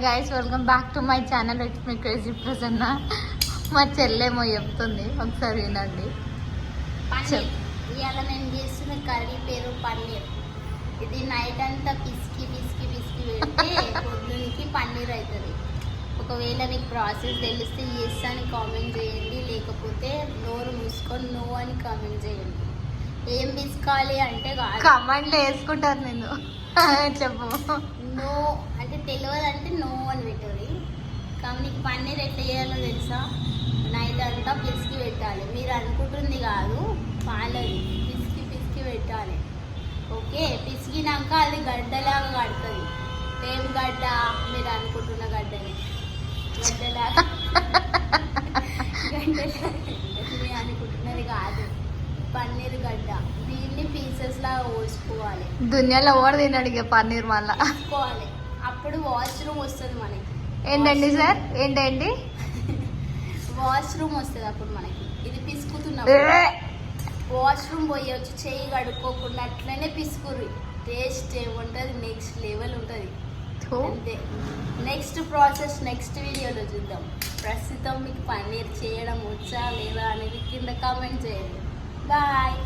Guys welcome back to my channel. It's me crazy Prasanna. మా చెల్లెమో చెప్తుంది, ఒకసారి వినండి. ఇవాళ నేను చేస్తున్న కర్రీ పేరు పన్నీర్. ఇది నైట్ అంతా పిసికి పిసికి పిసికి పెడితే పొద్దునికి పన్నీర్ అవుతుంది. ఒకవేళ మీకు ప్రాసెస్ తెలిస్తే ఎస్ అని కామెంట్ చేయండి, లేకపోతే నోరు మూసుకొని నో అని కామెంట్ చేయండి. ఏం పిసుకోవాలి అంటే కమెంట్లు వేసుకుంటారు నేను చెప్పు. నో అంటే తెలియదు అంటే నో అని పెట్టాలి. కానీ నీకు పన్నీర్ ఎట్లా చేయాలో తెలుసా? నైట్ అంతా పిసికి పెట్టాలి. మీరు అనుకుంటుంది కాదు, పాలది పిసికి పిసికి పెట్టాలి. ఓకే, పిసికినాక అది గడ్డలాగా కడుతుంది. ఏం గడ్డ? మీరు అనుకుంటున్న గడ్డని గడ్డలాగా గడ్డలాగా మీరు అనుకుంటున్నది కాదు, పన్నీర్ గడ్డ. దీన్ని పీసెస్ లాగా కోసుకోవాలి. దునియాలో ఓడి తిన్నాడు ఇక పన్నీర్ మళ్ళా కోసుకోవాలి. అప్పుడు వాష్రూమ్ వస్తుంది మనకి. ఏంటండి సార్? ఏంటండి? వాష్రూమ్ వస్తుంది అప్పుడు మనకి. ఇది పిసుకుతున్నా వాష్రూమ్ పోయొచ్చు, చెయ్యి కడుక్కోకుండా అట్లనే పిసుకుర్రి. టేస్ట్ ఏముంటుంది, నెక్స్ట్ లెవెల్ ఉంటుంది. అంతే. నెక్స్ట్ ప్రాసెస్ నెక్స్ట్ వీడియోలో చూద్దాం. ప్రస్తుతం మీకు పన్నీర్ చేయడం వచ్చా లేదా అనేది కింద కామెంట్ చేయండి. బాయ్.